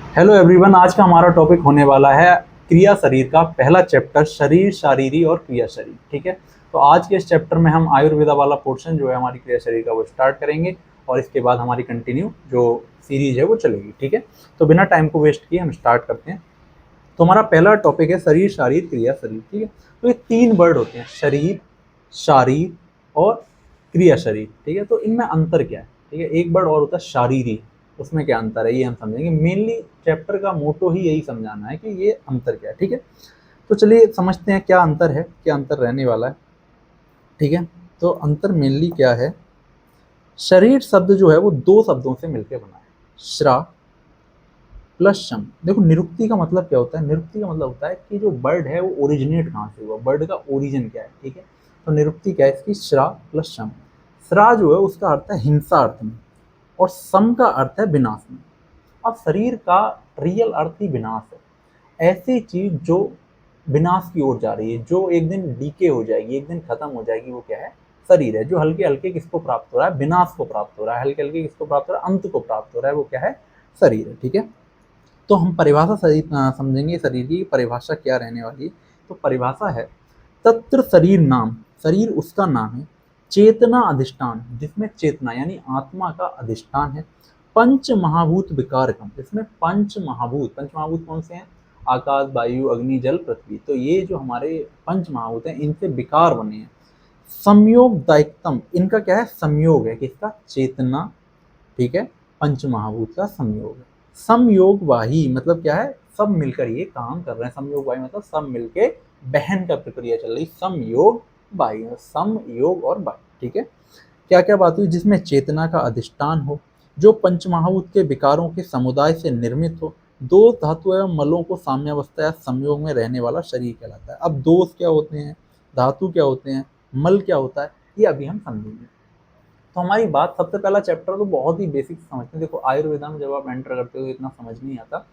Hello everyone, आज का हमारा टॉपिक होने वाला है क्रिया शरीर का पहला चैप्टर, शरीर, शारीरी और क्रिया शरीर। ठीक है, तो आज के इस चैप्टर में हम आयुर्वेदा वाला पोर्शन जो है हमारी क्रिया शरीर का वो स्टार्ट करेंगे और इसके बाद हमारी कंटिन्यू जो सीरीज है वो चलेगी। ठीक है, तो बिना टाइम को वेस्ट किए हम स्टार्ट करते हैं। तो हमारा पहला टॉपिक है शरीर, शारीर, क्रिया शरीर। ठीक है, तो ये तीन वर्ड होते हैं, शरीर, शारीर और क्रिया शरीर। ठीक है, तो इनमें अंतर क्या है? ठीक है, एक वर्ड और होता है शारीरी, उसमें क्या अंतर है ये हम समझेंगे। मेनली चैप्टर का मोटो ही यही समझाना है कि ये अंतर क्या है। ठीक है, तो चलिए समझते हैं क्या अंतर है, क्या अंतर रहने वाला है। ठीक है, तो अंतर मेनली क्या है? शरीर शब्द जो है वो दो शब्दों से मिलकर बना है, श्रा प्लस शम। देखो, निरुक्ति का मतलब क्या होता है? निरुक्ति का मतलब होता है कि जो वर्ड है वो ओरिजिनेट कहाँ से हुआ, वर्ड का ओरिजिन क्या है। ठीक है, तो निरुक्ति क्या है इसकी? श्रा प्लस शम। श्रा जो है उसका अर्थ है हिंसा अर्थ में, और सम का अर्थ है विनाश में। अब शरीर का रियल अर्थ ही विनाश है। ऐसी चीज जो विनाश की ओर जा रही है, जो एक दिन डीके हो जाएगी, एक दिन खत्म हो जाएगी, वो क्या है? शरीर है। जो हल्के हल्के किसको प्राप्त हो रहा है? विनाश को प्राप्त हो रहा है। हल्के हल्के किसको प्राप्त हो रहा है? अंत को प्राप्त हो रहा है। वो क्या है? शरीर है। ठीक है, तो हम परिभाषा समझेंगे शरीर की परिभाषा क्या रहने वाली है। तो परिभाषा है, तत्र शरीर नाम, शरीर उसका नाम है, चेतना अधिष्ठान, जिसमें चेतना यानी आत्मा का अधिष्ठान है, पंच महाभूत विकारकम, इसमें पंच महाभूत, पंच महाभूत कौन से हैं? आकाश, वायु, अग्नि, जल, पृथ्वी। तो ये जो हमारे पंच महाभूत हैं इनसे विकार बने हैं। संयोग दायित्वम, इनका क्या है? संयोग है किसका? चेतना। ठीक है, पंच महाभूत का संयोग है। समयोग वाही मतलब क्या है? सब मिलकर ये काम कर रहे हैं। समयोग वाही मतलब सब मिलके बहन का प्रक्रिया चल रही। समयोग वाही, सम, योग और वाही। ठीक है, क्या क्या बात हुई? जिसमें चेतना का अधिष्ठान हो, जो पंचमहाभूत के विकारों के समुदाय से निर्मित हो, दो धातु एवं मलों को साम्यावस्था या संयोग में रहने वाला शरीर कहलाता है। अब दोष क्या होते हैं, धातु क्या होते हैं, मल क्या होता है, ये अभी हम समझेंगे। तो हमारी बात, सबसे पहला चैप्टर तो बहुत ही बेसिक समझते हैं। देखो, आयुर्वेदा में जब आप एंटर करते हो तो इतना समझ नहीं आता।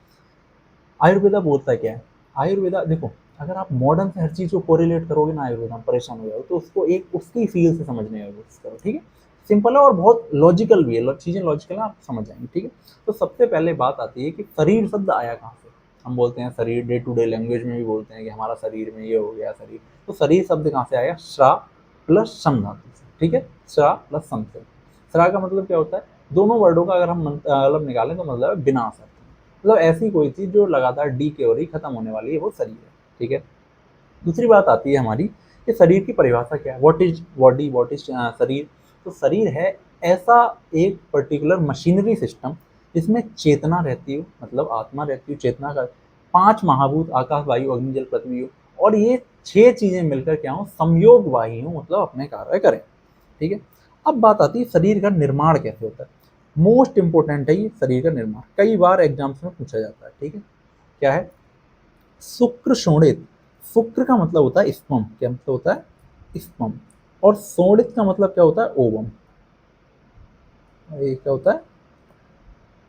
आयुर्वेदा बोलता क्या है? आयुर्वेदा देखो, अगर आप मॉडर्न से हर चीज़ को कोरिलेट करोगे ना, आयुर्वेदा में परेशान हो जाओगे, तो उसको एक उसकी फील से समझने की कोशिश करो। ठीक है, सिंपल है और बहुत लॉजिकल भी है, चीज़ें लॉजिकल है, आप समझ जाएंगे। ठीक है, तो सबसे पहले बात आती है कि शरीर शब्द आया कहाँ से। हम बोलते हैं शरीर, डे टू डे लैंग्वेज में भी बोलते हैं कि हमारा शरीर में ये हो गया शरीर। तो शरीर शब्द कहाँ से आया? श्रा प्लस सम धातु से। ठीक है, श्रा प्लस सम से। श्रा का मतलब क्या होता है? दोनों वर्डों का अगर हम मतलब निकालें तो मतलब है विनाश है। मतलब ऐसी कोई चीज जो लगातार डी के हो रही, खत्म होने वाली है, वो शरीर है। ठीक है, दूसरी बात आती है हमारी कि शरीर की परिभाषा क्या है। What is body, what is शरीर? तो शरीर है ऐसा एक पर्टिकुलर मशीनरी सिस्टम जिसमें चेतना रहती हो, मतलब आत्मा रहती हो, चेतना का पांच महाभूत, आकाश, वायु, अग्नि, जल, पृथ्वी हो, और ये छह चीजें मिलकर क्या हो? संयोग वाही हो, मतलब अपने कार्य करें। ठीक है, अब बात आती है शरीर का निर्माण कैसे होता है। मोस्ट इंपोर्टेंट है ये शरीर का निर्माण, कई बार एग्जाम्स में पूछा जाता है। ठीक है, क्या है? शुक्र शोणित। शुक्र का मतलब होता है स्पर्म, क्या मतलब होता है? स्पर्म। और शोणित का मतलब क्या होता है? ओवम। ये क्या होता है?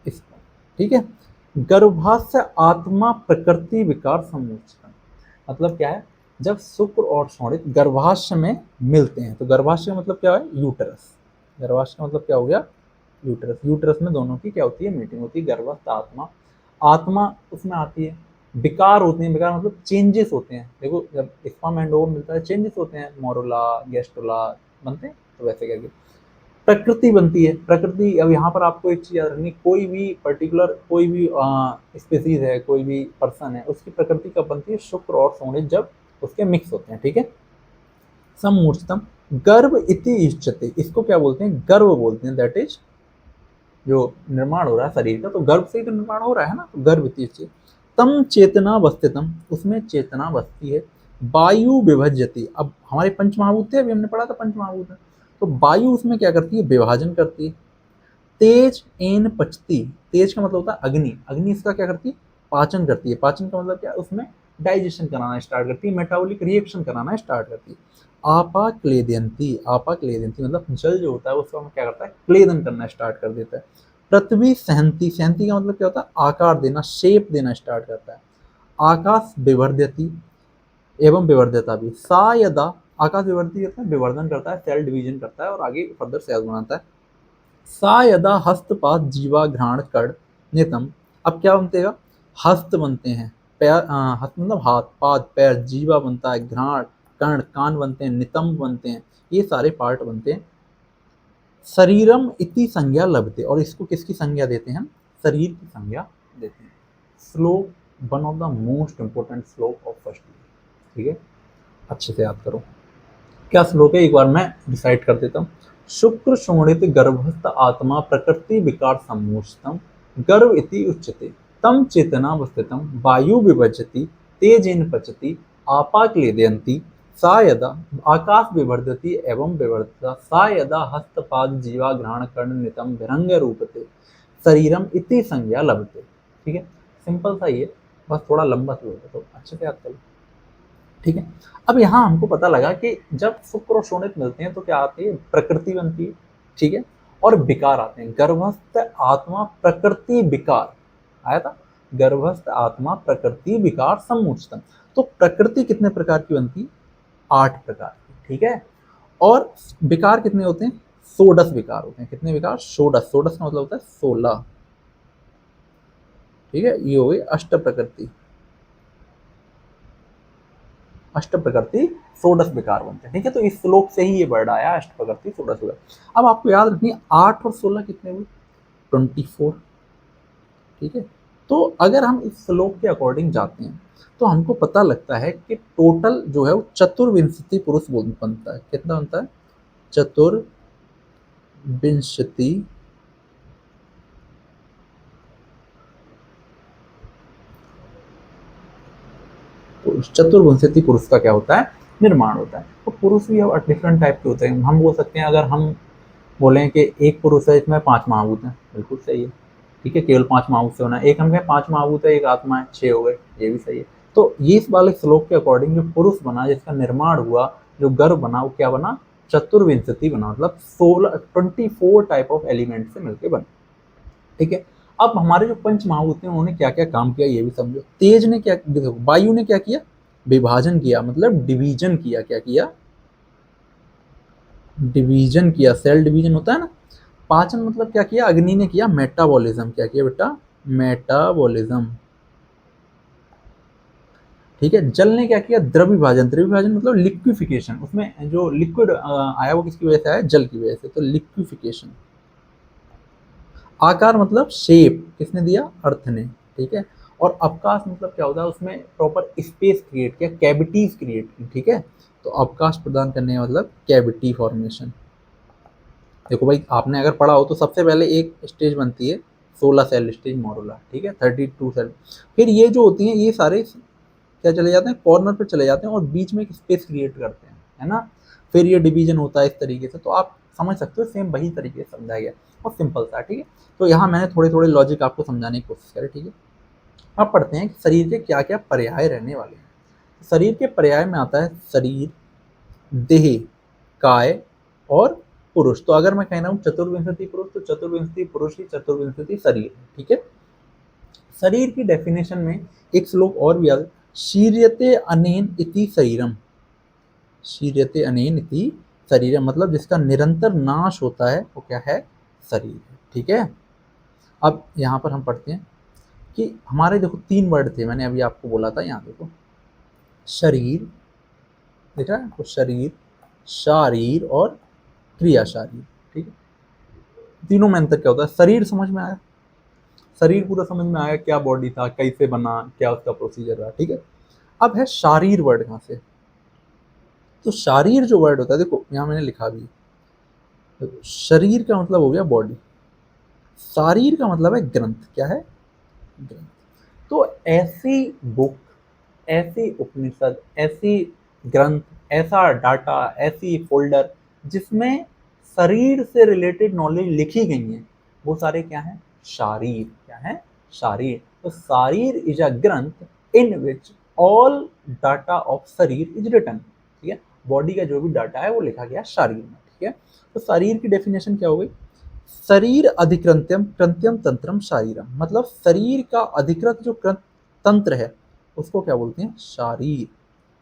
स्पर्म। ठीक है, गर्भाशय आत्मा प्रकृति विकार सम्मोचन, मतलब क्या है? जब शुक्र और शोणित गर्भाशय में मिलते हैं, तो गर्भाशय मतलब क्या है? यूटरस। गर्भाशय मतलब क्या हो गया? यूटरस। यूटरस में दोनों की क्या होती है? मीटिंग होती है। गर्भस्थ आत्मा, आत्मा उसमें आती है। विकार होते हैं, विकार मतलब चेंजेस होते हैं। देखो, जब स्पर्म एंड ओवम मिलता है चेंजेस होते हैं, मोरुला, गेस्टुला बनते हैं, तो वैसे करके प्रकृति बनती है। प्रकृति, अब यहाँ पर आपको एक चीज याद रखनी, कोई भी पर्टिकुलर, कोई भी स्पीसीज है, कोई भी पर्सन है, उसकी प्रकृति कब बनती है? शुक्र और शोणित जब उसके मिक्स होते हैं। ठीक है, समूर्छितम गर्भ इति इष्यते, इसको क्या बोलते हैं? गर्भ बोलते हैं। दैट इज जो निर्माण हो रहा है शरीर का, तो गर्भ से ही तो निर्माण हो रहा है ना, तो गर्भ इति इष्यते। तम चेतना वस्थितम, उसमें चेतना बसती है। वायु विभज्यति, अब हमारे पंच महाभूत थे, अभी हमने पढ़ा था पंच महाभूत है, तो वायु उसमें क्या करती है? विभाजन करती है। तेज एन पचती, तेज का मतलब होता है अग्नि, अग्नि इसका क्या करती है? पाचन करती है। पाचन का मतलब क्या है? उसमें डाइजेशन कराना स्टार्ट करती है, मेटाबॉलिक रिएक्शन कराना स्टार्ट करती है। आपा क्लेदयंती, आपा क्लेदयंती मतलब जल जो होता है उसका क्या करता है? क्लेदन करना स्टार्ट कर देता है। पृथ्वी सहंती, सहंती का मतलब क्या होता है? आकार देना, शेप देना स्टार्ट करता है। आकाश विवर्धयति, एवं विवर्धता भी। सा यदा, आकाश विवर्धती करता है, विवर्धन करता है, सेल डिवीजन करता है और आगे फर्दर सेल बनाता है। सा यदा हस्तपात जीवा घ्राण कड़ नितम, अब क्या बनतेगा, हस्त बनते हैं, पैर, हस्त मतलब हाथ, पाद, पैर, जीवा बनता है, घ्राण, कर्ण, कान बनते हैं, नितंब बनते हैं, ये सारे पार्ट बनते हैं। शरीरम इति संज्ञा लभते, और इसको किसकी संज्ञा देते हैं हम, शरीर की संज्ञा देते हैं। श्लोक, one of the most important श्लोक ऑफ फर्स्ट ईयर, ठीक है, अच्छे से याद करो। क्या श्लोक है, एक बार मैं डिसाइड कर देता हूँ। शुक्र शोणित गर्भस्थ आत्मा प्रकृति विकार सम्मोषितम गर्भ इति उच्यते तम चेतनावस्थितम वायु विभजति तेजेन पचति आपाक्लेदयन्ति सा यदा आकाश विवर्धति एवं विवर्धता सा यदा हस्तपाद जीवा घ्राण कर्ण नितम विरंग रूपते शरीरम इति संज्ञा लभते। ठीक है, सिंपल सा ये, बस थोड़ा लंबा श्लोक है तो अच्छे से याद कर लो। ठीक है, अब यहाँ हमको पता लगा कि जब शुक्र और शोणित मिलते हैं तो क्या आती है, प्रकृति बनती है। ठीक है, और विकार आते हैं, गर्भस्थ आत्मा प्रकृति विकार आया था, गर्भस्थ आत्मा प्रकृति विकार सम्मोचतम। तो प्रकृति कितने प्रकार की बनती है, 8 प्रकार की। ठीक है, और विकार कितने होते हैं, 16 विकार होते हैं। कितने विकार, 16। 16 का मतलब होता है 16। ठीक है, ये हो गई अष्ट प्रकृति, अष्ट प्रकृति 16 विकार बनते हैं। ठीक है, तो इस श्लोक से ही ये वर्ड आया, अष्ट प्रकृति 16 विकार। अब आपको याद रखनी है 8 और 16 कितने हुए, 24। ठीक है, तो अगर हम इस श्लोक के अकॉर्डिंग जाते हैं तो हमको पता लगता है कि टोटल जो है वो चतुर्विंशति पुरुष बनता है। कितना बनता है, चतुर्विंशति पुरुष। चतुर्विंशति पुरुष का क्या होता है, निर्माण होता है। तो पुरुष भी अब डिफरेंट टाइप के होते हैं। हम बोल सकते हैं, अगर हम बोलें कि एक पुरुष है, इसमें 5 महाभूत हैं, बिल्कुल सही है। ठीक है, केवल 5 महाभूत से होना है। एक हम कहें 5 महाभूत है, एक आत्मा है, 6 हो गए, ये भी सही है। तो ये इस वाले श्लोक के अकॉर्डिंग जो पुरुष बना, जिसका निर्माण हुआ, जो गर्भ बना, वो क्या बना, चतुर्विंशति बना, मतलब 24 टाइप ऑफ एलिमेंट से मिलकर बना। ठीक है, अब हमारे जो पंच महाभूत हैं उन्होंने क्या क्या काम किया ये भी समझो। तेज ने क्या, देखो वायु ने क्या किया, विभाजन किया, मतलब डिवीजन किया। क्या किया, डिवीजन किया, सेल डिवीजन होता है ना। पाचन मतलब क्या किया, अग्नि ने किया मेटाबॉलिज्म। क्या किया बेटा, मेटाबॉलिज्म। ठीक है, जल ने क्या किया, द्रव्यविभाजन। द्रव्यविभाजन मतलब लिक्विफिकेशन, उसमें जो लिक्विड आया वो किसकी वजह से आया, जल की वजह से, तो लिक्विफिकेशन। आकार मतलब शेप, किसने दिया, अर्थ ने। ठीक है, और अवकाश मतलब क्या होता है, उसमें प्रॉपर स्पेस क्रिएट किया, कैविटीज क्रिएट की। ठीक है, तो अवकाश प्रदान करने का मतलब कैविटी फॉर्मेशन। देखो भाई, आपने अगर पढ़ा हो तो सबसे पहले एक स्टेज बनती है 16 सेल स्टेज मोरुला। ठीक है, 32 सेल। फिर ये जो होती हैं ये सारे क्या चले जाते हैं, कॉर्नर पे चले जाते हैं और बीच में एक स्पेस क्रिएट करते हैं, है ना। फिर ये डिवीजन होता है इस तरीके से। तो आप समझ सकते हो, सेम वही तरीके से समझाया गया और सिंपल सा। ठीक है, तो यहाँ मैंने थोड़े थोड़े लॉजिक आपको समझाने की कोशिश करी। ठीक है, अब पढ़ते हैं कि शरीर के क्या क्या पर्याय रहने वाले हैं। शरीर के पर्याय में आता है शरीर, देह, काय और पुरुष। तो अगर मैं कह रहा हूँ चतुर्विंशति पुरुष, तो चतुर्विंशति पुरुष ही चतुर्विंशति शरीर। ठीक है, शरीर की डेफिनेशन में एक श्लोक और भी याद, शीर्यते अनेन इति शरीरम। शीर्यते अनेन इति शरीरम मतलब जिसका निरंतर नाश होता है वो क्या है, शरीर। ठीक है, अब यहाँ पर हम पढ़ते हैं कि हमारे देखो 3 वर्ड थे, मैंने अभी आपको बोला था। यहाँ देखो शरीर, देख रहा है, तो शरीर, शारीर और क्रिया शारीर। ठीक है, तीनों में अंतर क्या होता है, शरीर समझ में आया, शरीर पूरा समझ में आया, क्या बॉडी था, कैसे बना, क्या उसका प्रोसीजर रहा। ठीक है, अब है शारीर वर्ड कहाँ से, तो शारीर जो वर्ड होता है, देखो यहाँ मैंने लिखा भी, देखो शरीर का मतलब हो गया बॉडी, शारीर का मतलब है ग्रंथ। क्या है, ग्रंथ। तो ऐसी बुक, ऐसी उपनिषद, ऐसी ग्रंथ, ऐसा डाटा, ऐसी फोल्डर जिसमें शरीर से रिलेटेड नॉलेज लिखी गई है, वो सारे क्या हैं, शारीर। क्या है, शारीर। तो शारीर इज अ ग्रंथ इन विच ऑल डाटा ऑफ शरीर इज रिटन। ठीक है, बॉडी का जो भी डाटा है वो लिखा गया शारीर में। ठीक है, तो शरीर की डेफिनेशन क्या हो गई, शरीर अधिकृत्यम कृत्यम तंत्रम शारीरम, मतलब शरीर का अधिकृत जो तंत्र है उसको क्या बोलते हैं, शारीर।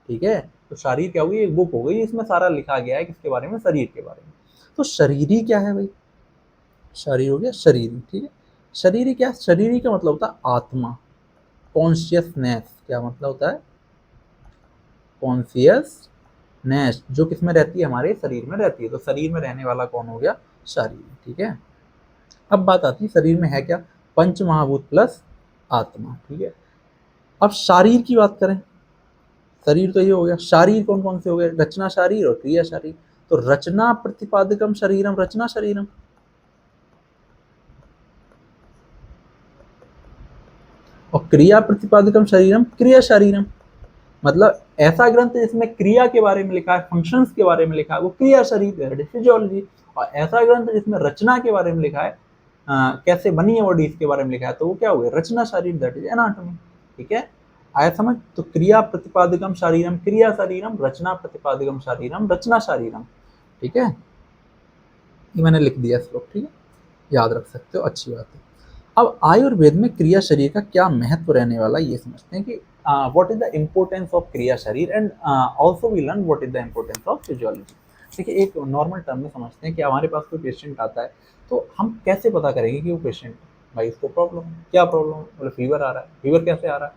ठीक है, तो शारीर क्या हुई, एक बुक हो गई, इसमें सारा लिखा गया है किसके बारे में, शरीर के बारे में। तो शरीरी क्या है भाई, शरीर हो गया शरीरी। ठीक है, शरीरी क्या, शरीरी का मतलब होता है आत्मा, कॉन्शियसनेस। क्या मतलब होता है, कॉन्शियसनेस, जो किसमें रहती है, हमारे शरीर में रहती है। तो शरीर में रहने वाला कौन हो गया, शरीर। ठीक है, अब बात आती है शरीर में है क्या, पंच महाभूत प्लस आत्मा। ठीक है, अब शारीर की बात करें, शरीर तो ये हो गया, शारीर कौन कौन से हो गए, रचना शारीर और क्रिया शारीर। तो रचना प्रतिपादकम शरीरम रचना शरीरम, और क्रिया प्रतिपादकम शरीरम क्रिया शरीरम। मतलब ऐसा ग्रंथ जिसमें क्रिया के बारे में लिखा है, फंक्शंस के बारे में लिखा है, वो क्रिया शरीर फिजियोलॉजी। और ऐसा ग्रंथ जिसमें रचना के बारे में लिखा है, कैसे बनी है बॉडी इसके बारे में लिखा है, तो वो क्या हो गया, रचना शरीर, दैट इज एनाटॉमी। ठीक है, आया समझ। तो क्रिया प्रतिपादकम शरीरम क्रिया शरीरम, रचना प्रतिपादकम शरीरम रचना शरीरम। ठीक है, ये मैंने लिख दिया श्लोक। ठीक है, याद रख सकते हो, अच्छी बात है। अब आयुर्वेद में क्रिया शरीर का क्या महत्व रहने वाला है, ये समझते हैं कि what is the importance of Kriya Sharir, and also we learn what is the importance of physiology. देखिए, एक नॉर्मल टर्म में समझते हैं कि हमारे पास कोई पेशेंट आता है, तो हम कैसे पता करेंगे कि वो पेशेंट, भाई इसको प्रॉब्लम है, क्या प्रॉब्लम है, मतलब फीवर आ रहा है। फीवर कैसे आ रहा है,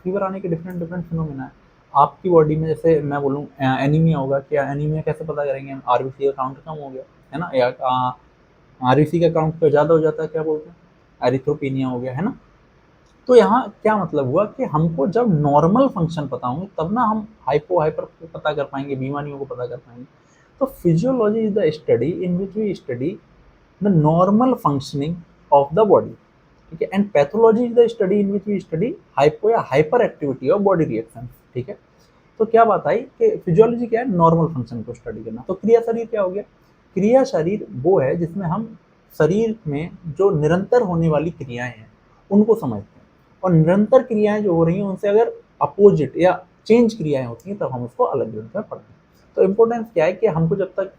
फीवर आने के डिफरेंट डिफरेंट फिनोमेना है आपकी बॉडी में। जैसे मैं बोलूँ एनीमिया होगा, क्या एनीमिया कैसे पता करेंगे हम, आरबीसी का काउंट कम हो गया है ना, या आरबीसी का काउंट तो ज़्यादा हो जाता है, क्या बोलते हैं, एरिथ्रोपिनिया हो गया है ना। तो यहाँ क्या मतलब हुआ कि हमको जब नॉर्मल फंक्शन पता होंगे तब ना हम हाइपो हाइपर को पता कर पाएंगे, बीमारियों को पता कर पाएंगे। तो physiology is the study in which we study the normal functioning of the body. ठीक है, and pathology is the study in which we study hypo या hyper activity of body reaction. ठीक है, तो क्या बात आई कि फिजियोलॉजी क्या है, नॉर्मल फंक्शन को स्टडी करना। तो क्रिया शरीर क्या हो गया, क्रिया शरीर वो है जिसमें हम शरीर में जो निरंतर होने वाली क्रियाएं हैं उनको समझते हैं, और निरंतर क्रियाएं जो हो रही हैं उनसे अगर अपोजिट या चेंज क्रियाएं होती हैं तब हम उसको अलग ग्रंथ में पढ़ते हैं। तो इम्पोर्टेंस क्या है कि हमको जब तक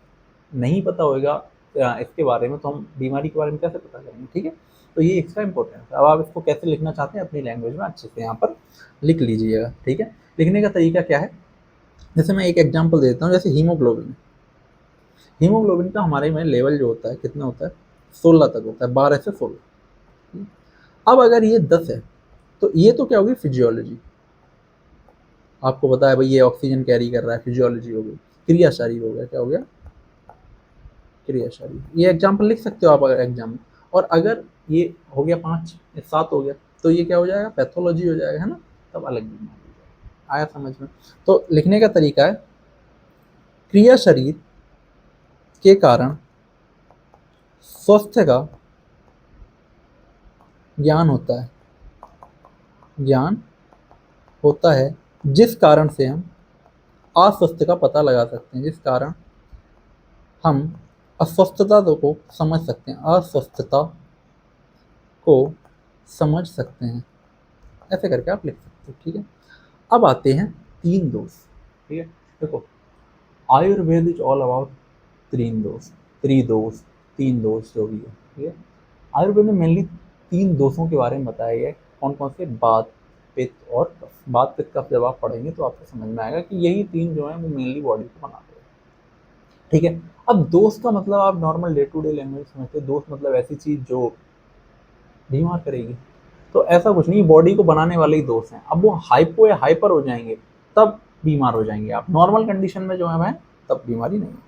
नहीं पता होगा इसके बारे में, तो हम बीमारी के बारे में कैसे पता करेंगे। ठीक है, तो ये एक्स्ट्रा इंपॉर्टेंस है। अब आप इसको कैसे लिखना चाहते हैं अपनी लैंग्वेज में अच्छे से यहाँ पर लिख लीजिएगा। ठीक है, लिखने का तरीका क्या है, जैसे मैं एक एग्जांपल देता हूँ, जैसे हीमोग्लोबिन। हीमोग्लोबिन का हमारे में लेवल जो होता है कितना होता है, 16 तक होता है, 12 से 16। अब अगर ये 10 है तो ये तो क्या होगी, फिजियोलॉजी। आपको पता है भाई ये ऑक्सीजन कैरी कर रहा है, फिजियोलॉजी हो गई। क्रिया शरीर हो गया, क्या हो गया, क्रिया शरीर। ये एग्जाम्पल लिख सकते हो आप अगर एग्जाम में। और अगर ये हो गया 5 या 7 हो गया तो ये क्या हो जाएगा, पैथोलॉजी हो जाएगा, है ना, तब अलग बीमारी हो जाएगा। आया समझ में। तो लिखने का तरीका है, क्रिया शरीर के कारण स्वास्थ्य का ज्ञान होता है, ज्ञान होता है जिस कारण से हम अस्वस्थ का पता लगा सकते हैं, जिस कारण हम अस्वस्थता को समझ सकते हैं, अस्वस्थता को समझ सकते हैं। ऐसे करके आप लिख सकते हो। ठीक है, अब आते हैं 3 दोष। ठीक है, देखो आयुर्वेद इज ऑल अबाउट 3 दोष, 3 दोष, 3 दोष जो भी है। ठीक है, आयुर्वेद में मेनली 3 दोषों के बारे में बताया गया है। कौन कौन से, बात, पित्त और कफ। बात पित्त कफ जब आप पढ़ेंगे तो आपको समझ में आएगा कि यही 3 जो है वो मेनली बॉडी को बनाते हैं। ठीक है, अब दोष का मतलब आप normal day to day language समझते हैं, दोष मतलब ऐसी चीज जो बीमार करेगी। तो ऐसा कुछ नहीं, बॉडी को बनाने वाले ही दोष हैं। अब वो हाइपो या हाइपर हो जाएंगे तब बीमार हो जाएंगे आप, नॉर्मल कंडीशन में जो है तब बीमारी नहीं है।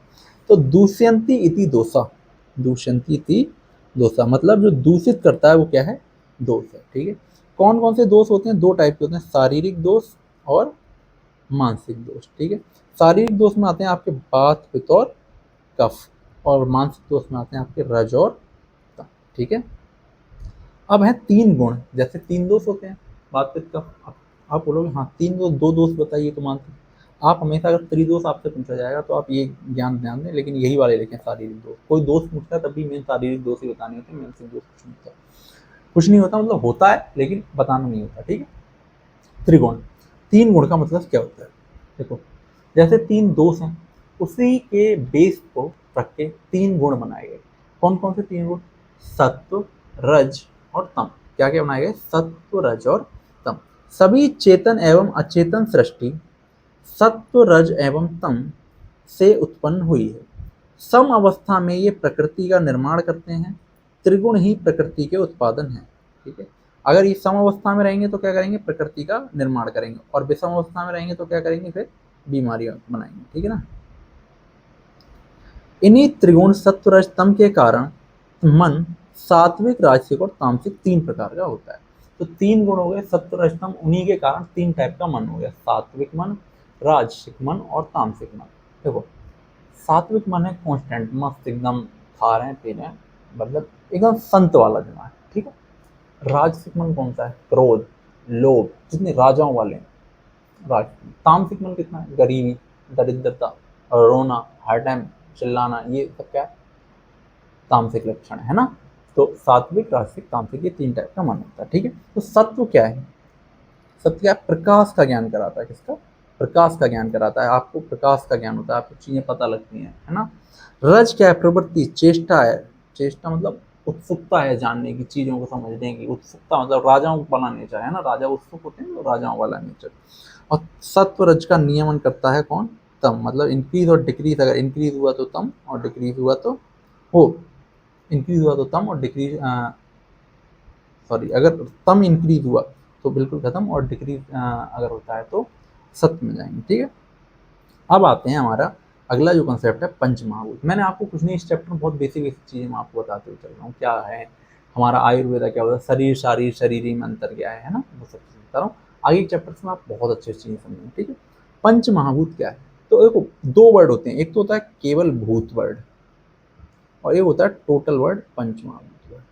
तो दूष्यंती इति दोषा, दूष्यंती इति दोषा मतलब जो दूषित करता है वो क्या है, दोष है। ठीक है, कौन कौन से दोष होते हैं, 2 टाइप के होते हैं, शारीरिक दोष और मानसिक दोष। ठीक है, शारीरिक दोष में आते हैं आपके बात, पित्त और कफ, और मानसिक दोष में आते हैं आपके रज और तम। ठीक है, अब है 3 गुण, जैसे 3 दोष होते हैं, बात पित्त कफ। आप बोलोगे हाँ 3 दोष, 2 दोष बताइए तो मानसिक। आप हमेशा अगर त्रिदोष आपसे पूछा जाएगा तो आप ये ज्ञान ध्यान दें, लेकिन यही वाले लिखें, शारीरिक दोष। कोई दोष पूछता है तब भी मेन शारीरिक दोष ही बताने होते हैं, मानसिक दोष कुछ नहीं होता। कुछ नहीं होता मतलब होता है लेकिन बताना नहीं होता। ठीक है, त्रिगुण, 3 गुण का मतलब क्या होता है, देखो जैसे 3 दोष हैं उसी के बेस को रख के 3 गुण बनाए गए। कौन कौन से 3 गुण, सत्व, रज और तम। क्या क्या बनाए गए, सत्व, रज और तम। सभी चेतन एवं अचेतन सृष्टि सत्व, रज एवं तम से उत्पन्न हुई है। सम अवस्था में ये प्रकृति का निर्माण करते हैं, त्रिगुण ही प्रकृति के उत्पादन है। ठीक है, अगर इस समावस्था में रहेंगे तो क्या करेंगे, प्रकृति का निर्माण करेंगे, और विषम अवस्था में रहेंगे तो क्या करेंगे, फिर बीमारियां बनाएंगे। ठीक है ना। इन्हीं त्रिगुण सत्व रज तम के कारण मन सात्विक, राजसिक और तामसिक 3 प्रकार का होता है। तो 3 गुण हो गए सत्व रज तम, उन्हीं के कारण 3 टाइप का मन हो गया, सात्विक मन, राजसिक मन और तामसिक मन। देखो, सात्विक मन है कांस्टेंट, मस्त एकदम खा रहे हैं पी रहे हैं, मतलब एकदम संत वाला दिमाग। ठीक है। राजसिक मन कौन सा है, क्रोध, लोभ, जितने राजाओं वाले हैं राज। तामसिक मन कितना है, गरीबी, दरिद्रता, रोना, हर टाइम चिल्लाना, ये सब क्या है, तामसिक लक्षण है ना। तो सात्विक, राजसिक, तामसिक, ये 3 टाइप का मन होता है। ठीक है। तो सत्व क्या है, सत्य क्या है, प्रकाश का ज्ञान कराता है। किसका, प्रकाश का ज्ञान कराता है, आपको प्रकाश का ज्ञान होता है, आपको चीजें पता लगती हैं, है ना। रज क्या है, प्रवृत्ति, चेष्टा है, चेष्टा मतलब उत्सुकता है जानने की, चीजों को समझने की उत्सुकता, मतलब राजाओं वाला नेचर है ना, राजा उत्सुक होते हैं तो राजाओं वाला नेचर। और सत्व रज का नियमन करता है कौन, तम, मतलब इंक्रीज और डिक्रीज, अगर इंक्रीज हुआ तो तम और डिक्रीज हुआ तो वो, इंक्रीज हुआ तो तम और डिक्रीज, सॉरी, अगर तम इंक्रीज हुआ तो बिल्कुल खत्म, और डिक्रीज अगर होता है तो सत्य में जाएंगे। ठीक है। अब आते हैं हमारा अगला जो कंसेप्ट है पंच महाभूत। मैंने आपको कुछ नहीं, इस चैप्टर में बहुत बेसिक बेसिक चीजें मैं आपको बताते हुए चल रहा हूँ, क्या है हमारा आयुर्वेदा, क्या होता है, शरीर, शारीर, शरीरी में अंतर क्या है ना, वो सब चीजें बता रहा हूँ। आगे चैप्टर्स में आप बहुत अच्छी चीजें समझेंगे। ठीक है। पंच महाभूत क्या है, तो देखो 2 वर्ड होते हैं, एक तो होता है केवल भूत वर्ड, और एक होता है टोटल वर्ड पंच महाभूत वर्ड।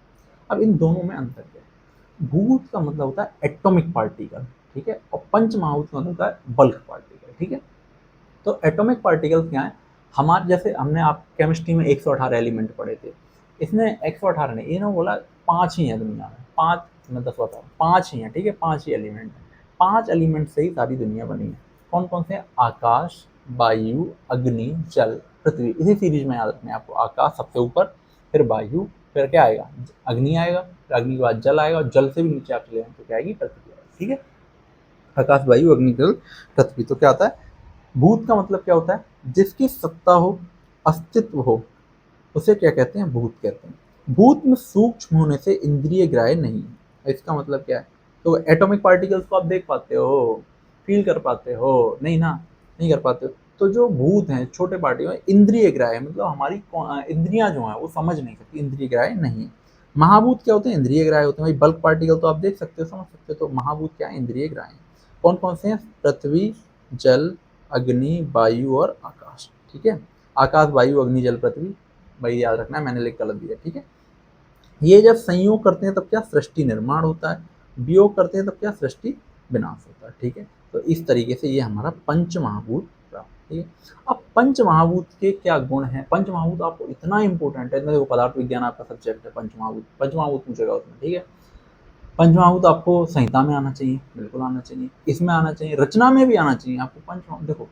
अब इन दोनों में अंतर क्या है, भूत का मतलब होता है एटॉमिक पार्टिकल, ठीक है, और पंच महाभूत का मतलब होता है बल्क पार्टिकल। ठीक है। तो एटॉमिक पार्टिकल्स क्या है, हमारे जैसे हमने आप केमिस्ट्री में 118 एलिमेंट पढ़े थे, इसमें 118 नहीं, इन्होंने बोला 5 ही है दुनिया में, 5 मैं 10 बताऊँ, 5 ही हैं। ठीक है, 5 ही एलिमेंट हैं, 5 एलिमेंट से ही सारी दुनिया बनी है। कौन कौन से हैं, आकाश, वायु, अग्नि, जल, पृथ्वी। इसी सीरीज में याद रखना है आपको, आकाश सबसे ऊपर, फिर वायु, फिर क्या आएगा, अग्नि आएगा, फिर अग्नि के बाद जल आएगा, और जल से भी नीचे आप चले जाएंगे तो क्या आएगी, पृथ्वी आएगी। ठीक है। आकाश, वायु, अग्नि, जल, पृथ्वी। तो क्या आता है, भूत का मतलब क्या होता है, जिसकी सत्ता हो, अस्तित्व हो, उसे क्या कहते हैं, भूत कहते हैं। भूत में सूक्ष्म होने से इंद्रिय ग्राह्य नहीं है। इसका मतलब क्या है, तो एटॉमिक पार्टिकल्स को आप देख पाते हो, फील कर पाते हो, नहीं ना, नहीं कर पाते हो। तो जो भूत हैं, छोटे पार्टिकल, इंद्रिय ग्राह्य, मतलब हमारी इंद्रियां जो हैं वो समझ नहीं सकती, इंद्रिय ग्राह्य नहीं है। महाभूत क्या होते हैं, इंद्रिय ग्राह्य होते हैं। भाई बल्क पार्टिकल तो आप देख सकते हो, समझ सकते हो, तो महाभूत क्या है, इंद्रिय ग्राह्य। कौन कौन से हैं, पृथ्वी, जल, अग्नि, वायु और आकाश। ठीक है। आकाश, वायु, अग्नि, जल, पृथ्वी, भाई याद रखना है, मैंने लिख गलत दिया। ठीक है। ये जब संयोग करते हैं तब क्या, सृष्टि निर्माण होता है, वियोग करते हैं तब क्या, सृष्टि विनाश होता है। ठीक है। तो इस तरीके से ये हमारा पंच महाभूत रहा। ठीक है। अब पंच महाभूत के क्या गुण हैं, पंच महाभूत आपको इतना इंपॉर्टेंट है, देखो पदार्थ विज्ञान आपका सब्जेक्ट है, पंच महाभूत पूछेगा उसमें। ठीक है। पंचमहाभूत आपको संहिता में आना चाहिए, बिल्कुल आना चाहिए, इसमें आना चाहिए, रचना में भी आना चाहिए आपको पंचमहाभूत। देखो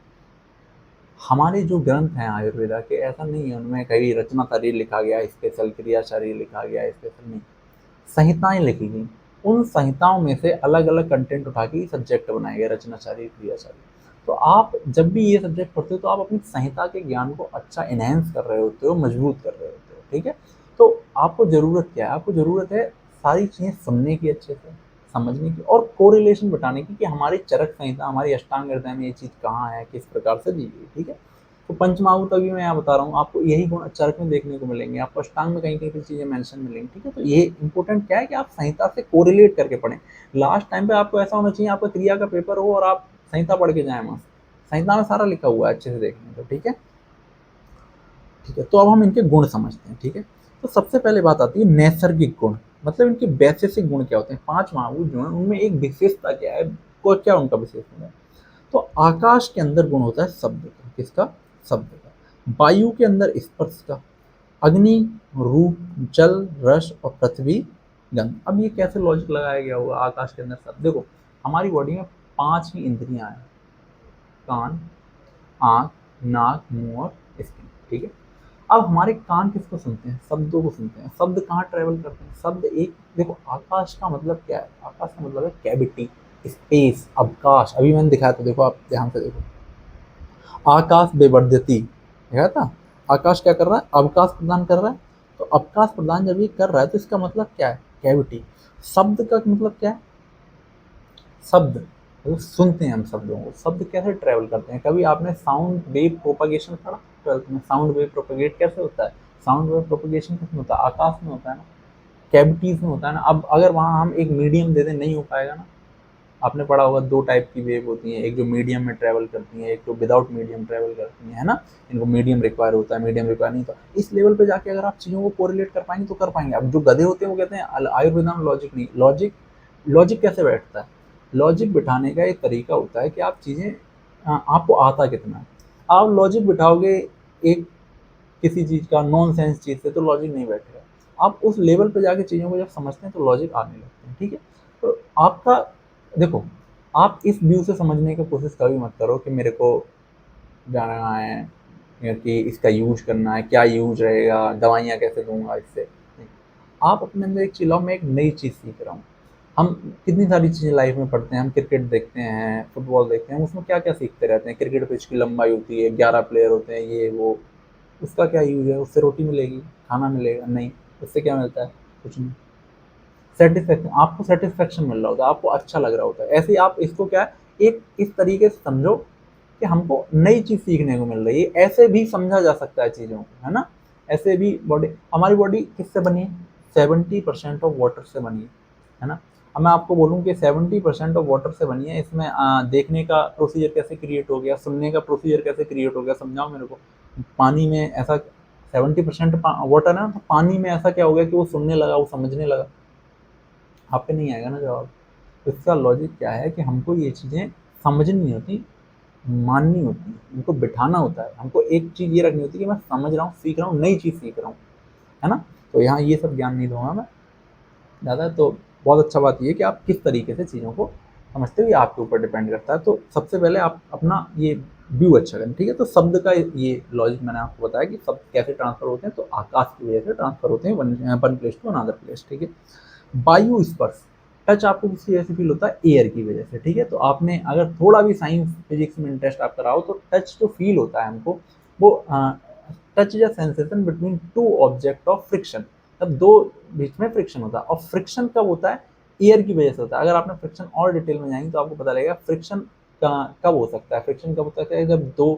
हमारे जो ग्रंथ हैं आयुर्वेदा के, ऐसा नहीं है उनमें कहीं रचना शरीर लिखा गया, स्पेशल क्रिया शरीर लिखा गया, स्पेशल नहीं, संहिताएं लिखी गई, उन संहिताओं में से अलग अलग कंटेंट उठा के सब्जेक्ट बनाए गए, रचना शरीर, क्रिया शरीर। तो आप जब भी ये सब्जेक्ट पढ़ते हो तो आप अपनी संहिता के ज्ञान को अच्छा इनहेंस कर रहे होते हो, मजबूत कर रहे होते हो। ठीक है। तो आपको जरूरत क्या है, आपको जरूरत है सारी चीजें सुनने की, अच्छे से समझने की, और कोरिलेशन बताने की कि हमारी चरक संहिता, हमारी अष्टांग हृदय में ये चीज कहाँ है, किस प्रकार से दी गई। ठीक है। तो पंचमहाभूत अभी मैं यहाँ बता रहा हूँ आपको, यही गुण चरक में देखने को मिलेंगे, आपको अष्टांग में कहीं कहीं चीजें मेंशन मिलेंगी। ठीक है। तो ये इंपॉर्टेंट क्या है कि आप संहिता से कोरिलेट करके पढ़ें। लास्ट टाइम पे आपको ऐसा होना चाहिए, आपका क्रिया का पेपर हो और आप संहिता पढ़ के जाए, मस्त संहिता में सारा लिखा हुआ है, अच्छे से देखने को। ठीक है। ठीक है। तो अब हम इनके गुण समझते हैं। ठीक है। तो सबसे पहले बात आती है नैसर्गिक गुण, मतलब इनके वैशेषिक गुण क्या होते हैं। 5 महाभूत जो है उनमें एक विशेषता क्या है, क्या उनका विशेष गुण है, तो आकाश के अंदर गुण होता है शब्द का, किसका, शब्द का। वायु के अंदर स्पर्श का, अग्नि रूप, जल रस और पृथ्वी गंध। अब ये कैसे लॉजिक लगाया गया होगा, आकाश के अंदर शब्द। देखो हमारी बॉडी में 5 ही इंद्रियां हैं, कान, आँख, नाक, मुंह और स्किन। ठीक है। अब हमारे कान किसको सुनते हैं, शब्दों को सुनते हैं। शब्द कहाँ ट्रेवल करते हैं, शब्द एक, देखो आकाश का मतलब क्या है, आकाश का मतलब है कैविटी, स्पेस, अवकाश। अभी मैंने दिखाया था, देखो आप ध्यान से देखो, आकाश विवर्धति, देखा था, आकाश क्या कर रहा है, अवकाश प्रदान कर रहा है। तो तो अवकाश प्रदान जब ये कर रहा है तो इसका मतलब क्या है, कैविटी। शब्द का मतलब क्या है, शब्द मतलब सुनते हैं हम शब्दों को, शब्द कैसे ट्रेवल करते हैं। कभी आपने साउंड वेव प्रोपगेशन पढ़ा 12th में, साउंड वेव प्रोपगेट कैसे होता है, साउंड वेव प्रोपगेशन कैसे होता है, आकाश में होता है ना, कैविटीज में होता है ना। अब अगर वहाँ हम एक मीडियम दे दें नहीं हो पाएगा ना। आपने पढ़ा होगा 2 टाइप की वेव होती हैं, एक जो मीडियम में ट्रैवल करती हैं, एक तो विदाउट मीडियम ट्रैवल करती हैं, है ना। इनको मीडियम रिक्वायर होता है, मीडियम रिक्वायर नहीं होता। इस लेवल पे जाके अगर आप चीज़ों को कोरिलेट कर पाएंगे तो कर पाएंगे। अब जो गधे होते हैं वो कहते हैं आयुर्वेदा में लॉजिक नहीं, लॉजिक कैसे बैठता है, लॉजिक बिठाने का एक तरीका होता है कि आप चीज़ें आपको आता कितना है। आप लॉजिक बिठाओगे एक किसी चीज़ का नॉन सेंस चीज़ से तो लॉजिक नहीं बैठेगा। आप उस लेवल पे जाके चीज़ों को जब समझते हैं तो लॉजिक आने लगते हैं, ठीक है। तो आपका देखो, आप इस व्यू से समझने की कोशिश कभी मत करो कि मेरे को जाना है या कि इसका यूज करना है, क्या यूज रहेगा, दवाइयाँ कैसे दूंगा इससे नहीं। आप अपने अंदर एक चिल्लाओ, मैं एक नई चीज़ सीख रहा हूँ। हम कितनी सारी चीज़ें लाइफ में पढ़ते हैं, हम क्रिकेट देखते हैं, फुटबॉल देखते हैं, उसमें क्या क्या सीखते रहते हैं। क्रिकेट पिच की लंबाई होती है, 11 प्लेयर होते हैं, ये वो, उसका क्या यूज है, उससे रोटी मिलेगी, खाना मिलेगा नहीं, उससे क्या मिलता है, कुछ नहीं। सेटिस्फेक्शन, आपको सेटिस्फेक्शन मिल रहा होता है, आपको अच्छा लग रहा होता है। ऐसे ही आप इसको क्या है, एक इस तरीके से समझो कि हमको नई चीज़ सीखने को मिल रही है। ऐसे भी समझा जा सकता है चीज़ों को, है ना। ऐसे भी बॉडी, हमारी बॉडी किससे बनी है, 70% ऑफ वाटर से बनी है ना। अब मैं आपको बोलूँ कि 70% ऑफ वाटर से बनी है, इसमें देखने का प्रोसीजर कैसे क्रिएट हो गया, सुनने का प्रोसीजर कैसे क्रिएट हो गया, समझाओ मेरे को। पानी में ऐसा 70% वाटर है ना, तो पानी में ऐसा क्या हो गया कि वो सुनने लगा, वो समझने लगा। आप पे नहीं आएगा ना जवाब। तो इसका लॉजिक क्या है कि हमको ये चीज़ें समझनी होती, माननी होती है, इनको बिठाना होता है। हमको एक चीज़ ये रखनी होती है कि मैं समझ रहा हूँ, सीख रहा हूँ, नई चीज़ सीख रहा हूँ, है ना। तो यहाँ ये सब ज्ञान नहीं दूंगा मैं ज़्यादा। तो बहुत अच्छा बात ये है कि आप किस तरीके से चीज़ों को समझते हो, ये आपके ऊपर डिपेंड करता है। तो सबसे पहले आप अपना ये व्यू अच्छा करें, ठीक है। तो शब्द का ये लॉजिक मैंने आपको बताया कि शब्द कैसे ट्रांसफर होते हैं, तो आकाश की वजह से ट्रांसफर होते हैं one place to another place, ठीक है। वायु स्पर्श, टच आपको किसकी वजह से फील होता है, एयर की वजह से, ठीक है। तो आपने अगर थोड़ा भी साइंस फिजिक्स में इंटरेस्ट आपका रहा हो तो टच जो फील होता है हमको, वो touch is a sensation between two object of friction. तब दो बीच में फ्रिक्शन होता है, और फ्रिक्शन कब होता है, एयर की वजह से होता है। अगर आपने फ्रिक्शन और डिटेल में जाएंगे तो आपको पता लगेगा फ्रिक्शन कब हो सकता है, फ्रिक्शन कब होता है, जब दो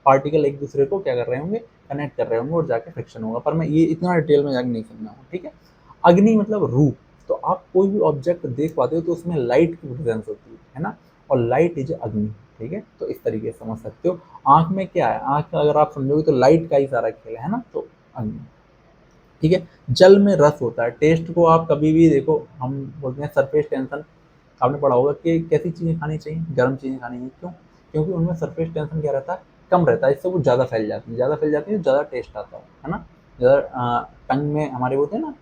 पार्टिकल एक दूसरे को क्या कर रहे होंगे, कनेक्ट कर रहे होंगे और जाके फ्रिक्शन होगा। पर मैं ये इतना डिटेल में जाके नहीं समझाऊंगा, ठीक है। अग्नि मतलब रूप, तो आप कोई भी ऑब्जेक्ट देख पाते हो तो उसमें लाइट की प्रेजेंस होती है ना, और लाइट इज अग्नि, ठीक है। तो इस तरीके से समझ सकते हो। आंख में क्या है, आंख का अगर आप समझोगे तो लाइट का ही सारा खेल है ना, तो अग्नि, ठीक है। जल में रस होता है, टेस्ट को आप कभी भी देखो, हम बोलते हैं सरफेस टेंशन, आपने पढ़ा होगा कि कैसी चीज़ें खानी चाहिए, गर्म चीज़ें खानी चाहिए, क्यों, क्योंकि उनमें सरफेस टेंशन क्या रहता है, कम रहता है, इससे वो ज़्यादा फैल जाती है, ज़्यादा फैल जाती है, ज़्यादा टेस्ट आता है ना। ज़्यादा टंग में हमारे होते हैं ना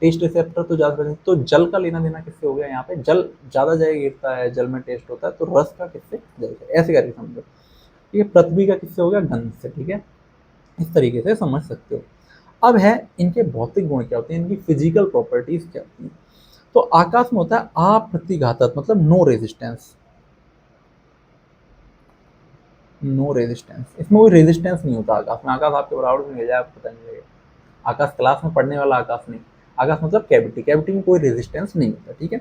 टेस्ट रिसेप्टर, तो ज़्यादा फैल, तो जल का लेना देना किससे हो गया यहाँ पे, जल ज़्यादा जगह गिरता है, जल में टेस्ट होता है, तो रस का किससे, जल से, ऐसे करके समझो। ठीक है, पृथ्वी का किससे हो गया, गंध से, ठीक है। इस तरीके से समझ सकते हो। अब है इनके भौतिक गुण क्या होते हैं, इनकी फिजिकल प्रॉपर्टीज क्या होती हैं। तो आकाश में होता है अप्रतिघातक, मतलब नो रेजिस्टेंस, नो रेजिस्टेंस, इसमें कोई रेजिस्टेंस नहीं होता आकाश में। आकाश आपके बराबर में ले जाए आपको पता नहीं लगेगा। आकाश क्लास में पढ़ने वाला आकाश नहीं, आकाश मतलब कैविटी, कैविटी में कोई रेजिस्टेंस नहीं होता, ठीक है।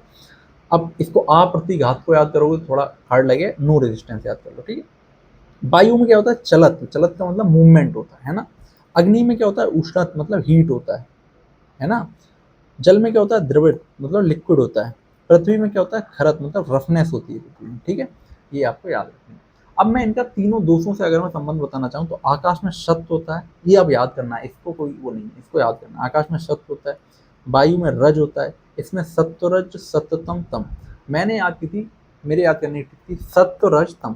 अब इसको अप्रतिघात को याद करोगे तो थोड़ा हार्ड लगे, नो रेजिस्टेंस याद कर लो, ठीक है। वायु में क्या होता है, चलत, चलत का मतलब मूवमेंट होता है ना। अग्नि में क्या होता है, उष्णत मतलब हीट होता है ना। जल में क्या होता है, द्रवित मतलब लिक्विड होता है। पृथ्वी में क्या होता है, खरत मतलब रफनेस होती है पृथ्वी में, ठीक है। ये आपको याद रखना है। अब मैं इनका तीनों दोषों से अगर मैं संबंध बताना चाहूँ तो आकाश में सत्व होता है, ये अब याद करना है, इसको कोई वो नहीं है, इसको याद करना है। आकाश में सत्व होता है, वायु में रज होता है, इसमें सत्व रज सत्यतम तम, मैंने याद की थी, मेरे याद करने की थी सत्व रज तम,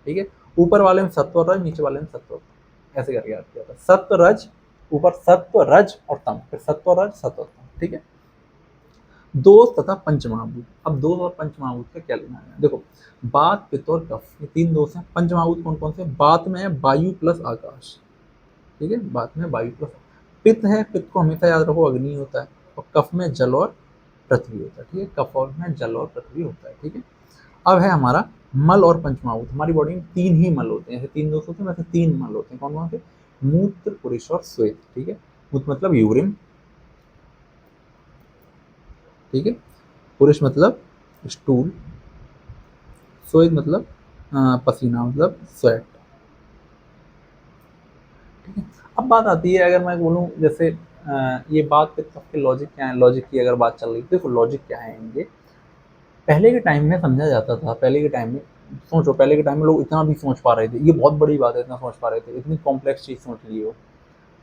ठीक है। ऊपर वाले में सत्व रज, नीचे वाले में सत्व, ऐसे करके याद किया था। सत्व रज, ऊपर सत्व रज और तम, फिर सत्व रज सत्व तम, ठीक है। दोष तथा पंचमहाभूत, अब दोष और पंचमहाभूत का क्या लेना है, देखो बात पित्त और कफ, ये तीन दोष हैं। पंचमहाभूत कौन कौन से, बात में है वायु प्लस आकाश, ठीक है, बात में वायु प्लस, पित्त है, पित्त को हमेशा याद रखो अग्नि होता है, और कफ में जल और पृथ्वी होता है, ठीक है, कफ और में जल और पृथ्वी होता है, ठीक है। अब है हमारा मल और पंचमहाभूत। हमारी बॉडी में तीन ही मल होते हैं, ऐसे तीन दोष होते हैं, वैसे तीन मल होते हैं, कौन कौन से, मूत्र, पुरुष और श्वेत, ठीक है। मूत्र मतलब यूरिन, ठीक है। पुरुष मतलब स्टूल, स्वेद मतलब पसीना मतलब स्वेट, ठीक है। अब बात आती है, अगर मैं बोलूँ जैसे ये बात पे सबके लॉजिक क्या है, लॉजिक की अगर बात चल रही है, देखो लॉजिक क्या है इनके। पहले के टाइम में समझा जाता था, पहले के टाइम में सोचो, पहले के टाइम में लोग इतना भी सोच पा रहे थे, ये बहुत बड़ी बात है, इतना सोच पा रहे थे, इतनी कॉम्प्लेक्स चीज़ सोच ली हो।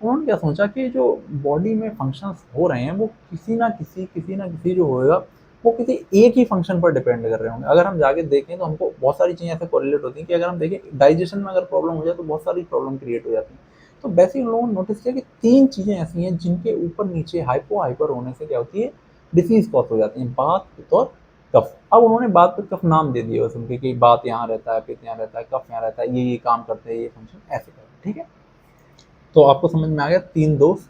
उन्होंने क्या सोचा कि जो बॉडी में फंक्शंस हो रहे हैं वो किसी ना किसी जो होएगा वो किसी एक ही फंक्शन पर डिपेंड कर रहे होंगे। अगर हम जाके देखें तो हमको बहुत सारी चीज़ें ऐसे कोरिलेट होती हैं कि अगर हम देखें डाइजेशन में अगर प्रॉब्लम हो जाए तो बहुत सारी प्रॉब्लम क्रिएट हो जाती है। तो वैसे ही उन लोगों ने नोटिस किया कि 3 चीज़ें ऐसी हैं जिनके ऊपर नीचे हाइपर होने से क्या होती है, डिसीज़ कॉज हो जाती है, बात, पित्त और कफ। अब उन्होंने बात, पित्त, कफ नाम दे दिए बस उनके कि बात यहाँ रहता है, पित्त यहाँ रहता है, कफ यहाँ रहता है, ये काम करते हैं, ये फंक्शन ऐसे करते हैं, ठीक है। तो आपको समझ में आ गया, 3 दोष,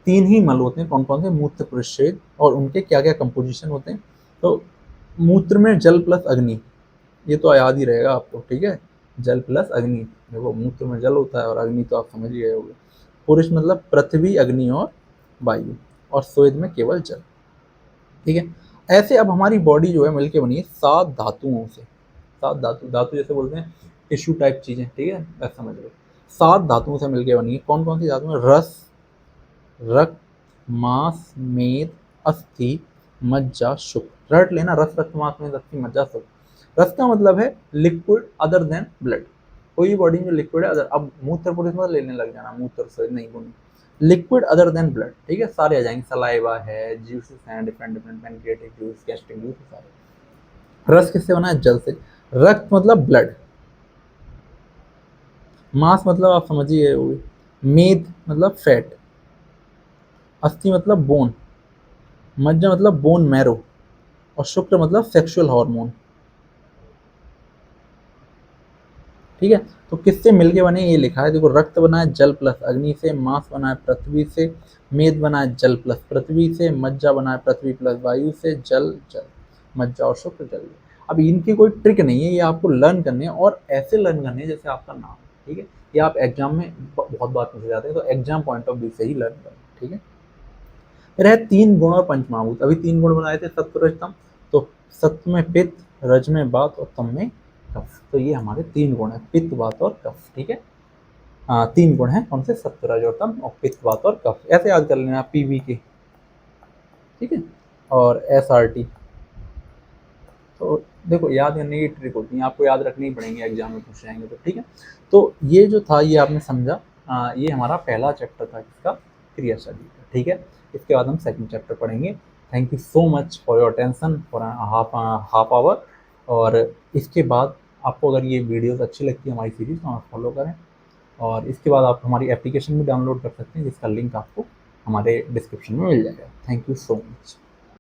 3 ही मल होते हैं, कौन-कौन से, मूत्र, परिच्छेद, और उनके क्या-क्या कंपोजिशन होते हैं। तो मूत्र में जल प्लस अग्नि, ये तो याद ही रहेगा आपको, ठीक है। जल प्लस अग्नि, देखो मूत्र में जल होता है और अग्नि तो आप समझ ही गए होंगे। पुरुष मतलब पृथ्वी, अग्नि और वायु, और स्वेद में केवल जल, ठीक है। ऐसे अब हमारी बॉडी जो है मिलके बनी है 7 धातुओं से। 7 धातु, धातु जैसे बोलते हैं टिश्यू टाइप चीजें, ठीक है, ऐसा समझ लो। 7 धातुओं से मिलके बनी है। कौन कौन सी धातुएं? रस, रक्त, मांस, मेद, अस्थि, मज्जा, शुक्र। रट लेना, रस, रक्त, मांस, मेद, अस्थि, मज्जा, शुक्र। रस का मतलब है लिक्विड अदर देन ब्लड, कोई बॉडी में लिक्विड है अदर, अब मूत्र पुरुष मतलब लेने लग जाना, मूत्र से नहीं बोलना, लिक्विड अदर देन ब्लड, ठीक है, सारे आ जाएंगे। सलाइवा है, जूसेस हैं, different different, pancreatic juice, gastric juice, सारे। रस किससे बना है? जल से। रक्त मतलब ब्लड, मांस मतलब आप समझिए होगी, मेद मतलब फैट, अस्थि मतलब बोन, मज्जा मतलब बोन मैरो, और शुक्र मतलब सेक्सुअल हार्मोन, ठीक है। तो किससे मिलके बने ये लिखा है, देखो रक्त बना है जल प्लस अग्नि से, मांस बना है पृथ्वी से, मेद बना है जल प्लस पृथ्वी से, मज्जा बना है पृथ्वी प्लस वायु से, जल जल, मज्जा और शुक्र जल। अब इनकी कोई ट्रिक नहीं है, ये आपको लर्न करने हैं और ऐसे लर्न करने हैं जैसे आपका नाम, ठीक है। ये आप एग्जाम में बहुत बार पूछे जाते हैं, तो एग्जाम पॉइंट ऑफ व्यू से ही लर्न करें, ठीक है। फिर है 3 गुण और पंचमहाभूत। अभी 3 गुण बनाए थे, सत्व रज तम। तो सत्व में पित्त, रज में वात और तम में कफ। तो ये हमारे 3 गुण है, पित्त, वात और कफ, ठीक है। 3 गुण है, कौन से? सत्व, रज और तम, और पित्त, वात और कफ। ऐसे याद कर लेना, पीवी के, ठीक है, और SRT। तो देखो याद करने की ट्रिक होती है, आपको याद रखनी ही पड़ेंगे, एग्जाम में पूछ जाएंगे तो, ठीक है। तो ये जो था ये आपने समझा, ये हमारा पहला चैप्टर था किसका? क्रिया शरीर का, ठीक है। इसके बाद हम सेकंड चैप्टर पढ़ेंगे। Thank you so much for your attention for half hour. और इसके बाद आपको अगर ये वीडियोस अच्छी लगती है हमारी सीरीज, तो आप फॉलो करें। और इसके बाद आप हमारी एप्लीकेशन भी डाउनलोड कर सकते हैं, जिसका लिंक आपको हमारे डिस्क्रिप्शन में मिल जाएगा। Thank you so much.